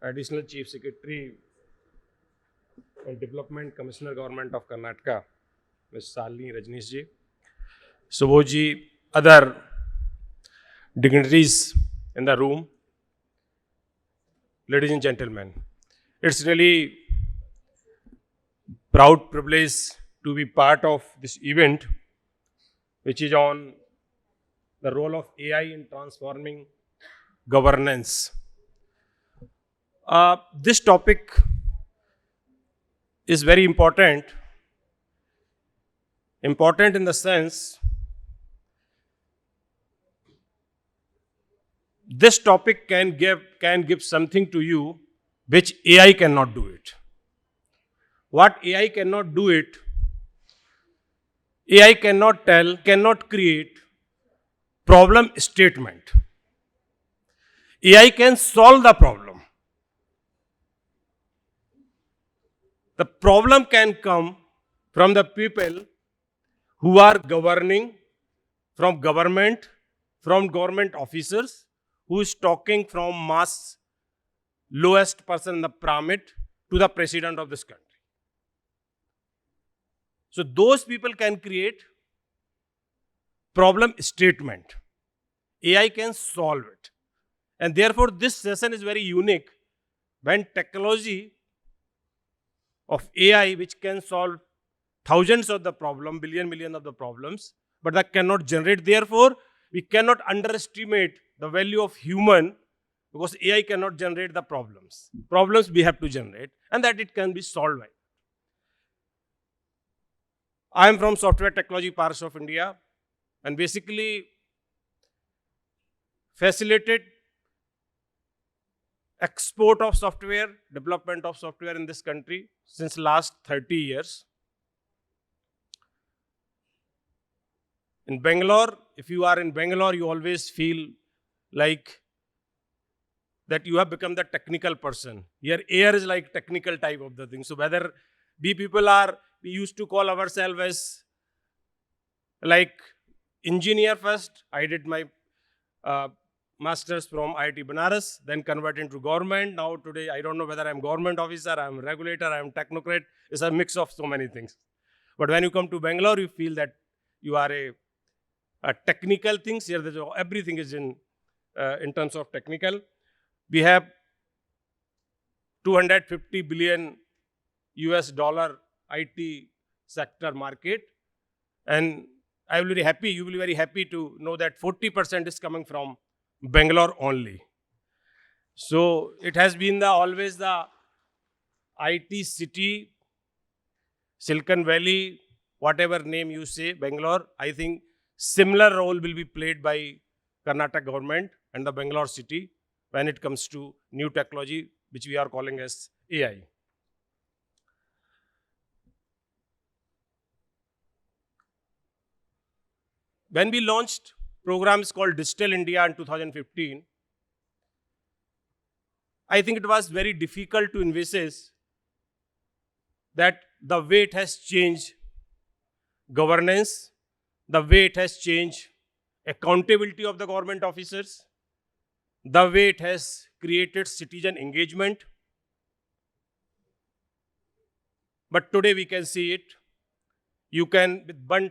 Additional Chief Secretary and Development Commissioner Government of Karnataka, Ms. Salini Rajneesh ji, Subodh ji, other dignitaries in the room, ladies and gentlemen. It's really proud privilege to be part of this event, which is on the role of AI in transforming governance. This topic is very important in the sense this topic can give something to you which AI cannot do it. What AI cannot do it, AI cannot tell, cannot create problem statement. AI can solve the problem. The problem can come from the people who are governing, from government officers, who is talking from mass lowest person in the pyramid to the president of this country. So those people can create problem statement. AI can solve it. And therefore this session is very unique when technology of AI, which can solve thousands of the problem, million of the problems, but that cannot generate. Therefore, we cannot underestimate the value of human, because AI cannot generate the problems. Problems we have to generate, and that it can be solved by. I am from Software Technology Parks of India, and basically facilitated export of software, development of software in this country since last 30 years. In Bangalore, if you are in Bangalore, you always feel like that you have become the technical person. Here, air is like technical type of the thing. So whether we used to call ourselves as like engineer first. I did my master's from IIT Banaras, then converted into government. Now today, I don't know whether I'm government officer, I'm regulator, I'm technocrat. It's a mix of so many things. But when you come to Bangalore, you feel that you are a technical things. Here, everything is in terms of technical. We have 250 billion US dollar IT sector market, and I will be very happy, you will be very happy to know that 40% is coming from Bangalore only. So it has been always the IT city, Silicon Valley, whatever name you say, Bangalore. I think similar role will be played by Karnataka government and the Bangalore city when it comes to new technology, which we are calling as AI. When we launched programs called Digital India in 2015, I think it was very difficult to envisage that the way it has changed governance, the way it has changed accountability of the government officers, the way it has created citizen engagement. But today we can see it. You can, with one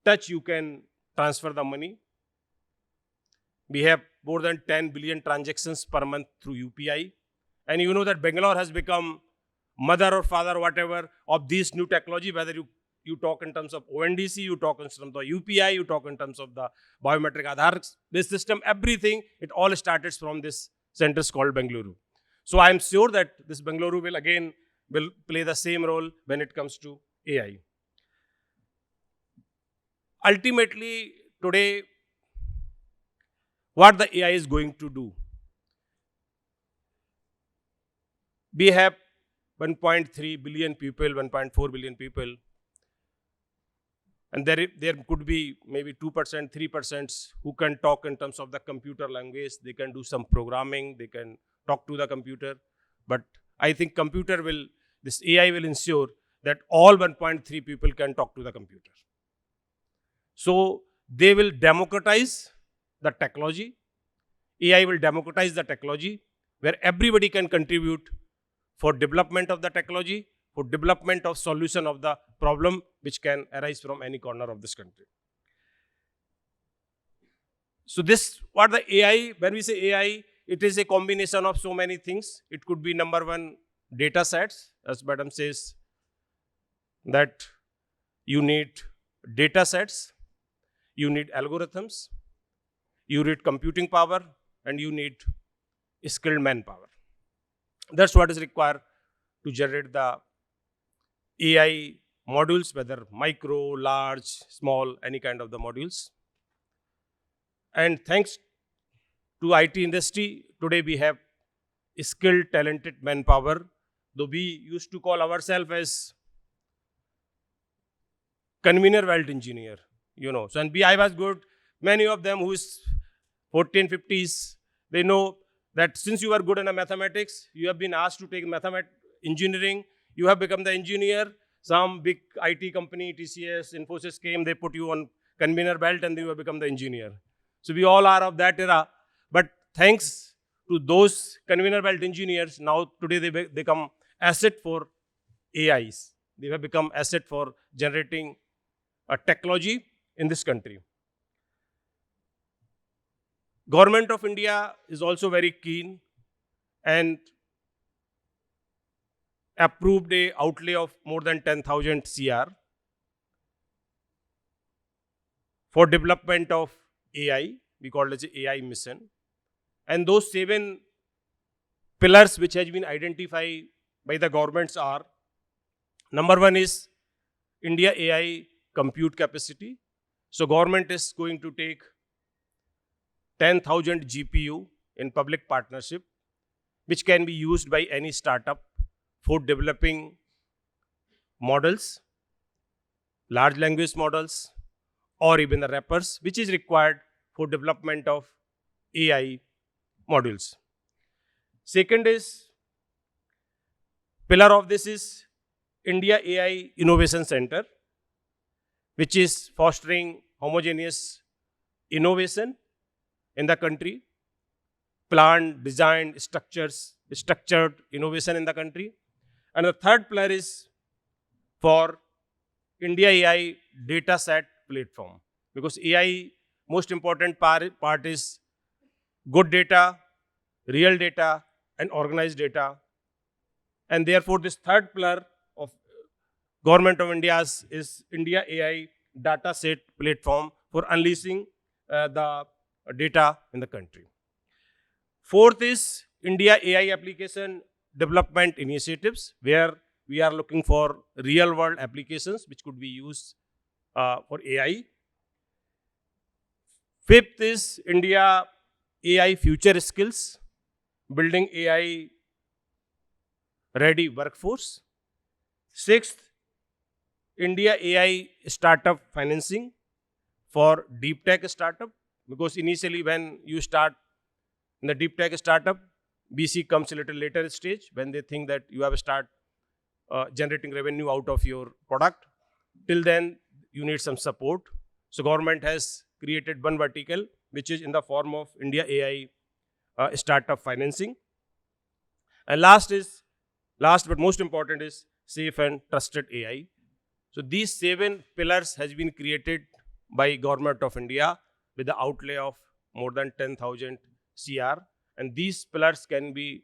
touch, you can transfer the money. We have more than 10 billion transactions per month through UPI. And you know that Bangalore has become mother or father, whatever, of this new technology, whether you talk in terms of ONDC, you talk in terms of UPI, you talk in terms of the biometric Aadhaar-based system, everything, it all started from this centers called Bengaluru. So I am sure that this Bengaluru will play the same role when it comes to AI. Ultimately, today, what the AI is going to do? We have 1.3 billion people, 1.4 billion people, and there could be maybe 2%, 3% who can talk in terms of the computer language. They can do some programming, they can talk to the computer. But I think this AI will ensure that all 1.3 people can talk to the computer. So they will democratize the technology. AI will democratize the technology. where everybody can contribute for development of the technology, for development of solution of the problem which can arise from any corner of this country. So this, what the AI, when we say AI, it is a combination of so many things. It could be number one, data sets, as madam says, that you need data sets, you need algorithms, you need computing power, and you need skilled manpower. That's what is required to generate the AI modules, whether micro, large, small, any kind of the modules. And thanks to IT industry, today we have skilled, talented manpower, though we used to call ourselves as conveyor belt engineer, So, and I was good. Many of them who is 14, 50s, they know that since you are good in mathematics, you have been asked to take engineering, you have become the engineer. Some big IT company, TCS, Infosys came, they put you on conveyor belt and you have become the engineer. So we all are of that era. But thanks to those conveyor belt engineers, now today they become asset for AIs. They have become asset for generating a technology in this country. Government of India is also very keen and approved a outlay of more than 10,000 CR for development of AI. We call it as AI mission. And those 7 pillars which has been identified by the governments are, number one is India AI compute capacity. So government is going to take 10,000 GPU in public partnership, which can be used by any startup for developing models, large language models, or even the wrappers, which is required for development of AI modules. Second is, pillar of this is India AI Innovation Center, which is fostering homogeneous innovation in the country, planned, designed, structured innovation in the country. And the third pillar is for India AI data set platform, because AI, most important part is good data, real data, and organized data. And therefore, this third pillar of Government of India is India AI data set platform for unleashing the data in the country. Fourth is India AI application development initiatives, where we are looking for real world applications which could be used for AI. Fifth is India AI future skills, building AI ready workforce. Sixth, India AI startup financing for deep tech startup, because initially when you start in the deep tech startup, BC comes a little later stage when they think that you have to start generating revenue out of your product. Till then, you need some support. So government has created one vertical, which is in the form of India AI startup financing. And last but most important is safe and trusted AI. So these 7 pillars has been created by Government of India with the outlay of more than 10,000 CR. And these pillars can be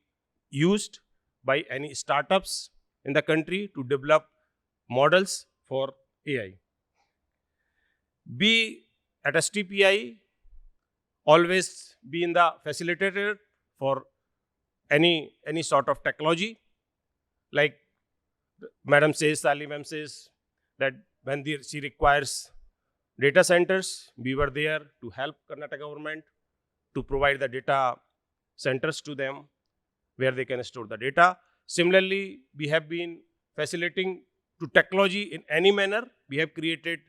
used by any startups in the country to develop models for AI. Be at STPI, always be in the facilitator for any sort of technology. Like Madam says, Sally ma'am says, that when she requires data centers, we were there to help Karnataka government to provide the data centers to them where they can store the data. Similarly, we have been facilitating to technology in any manner. We have created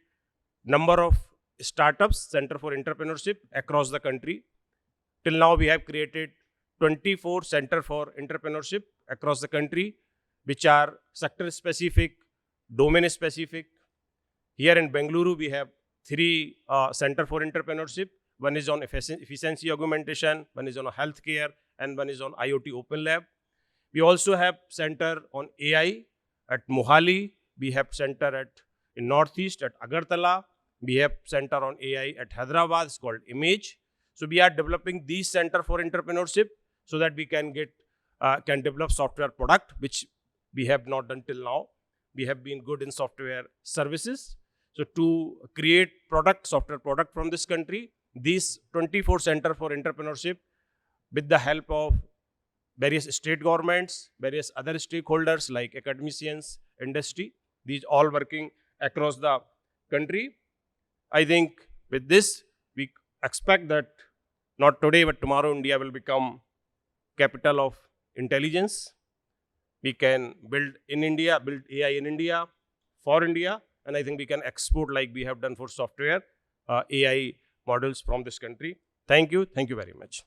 number of startups, Center for Entrepreneurship across the country. Till now, we have created 24 Center for Entrepreneurship across the country, which are sector specific, domain specific. Here in Bengaluru, we have 3 Center for Entrepreneurship. One is on efficiency augmentation, one is on healthcare, and one is on IoT Open Lab. We also have center on AI at Mohali. We have center in Northeast at Agartala. We have center on AI at Hyderabad. It's called Image. So we are developing these center for entrepreneurship so that we can develop software product, which we have not done till now. We have been good in software services. So to create software product from this country, these 24 center for entrepreneurship, with the help of various state governments, various other stakeholders like academicians, industry, these all working across the country. I think with this, we expect that not today, but tomorrow, India will become capital of intelligence. We can build in India, build AI in India, for India, and I think we can export like we have done for software, AI models from this country. Thank you very much.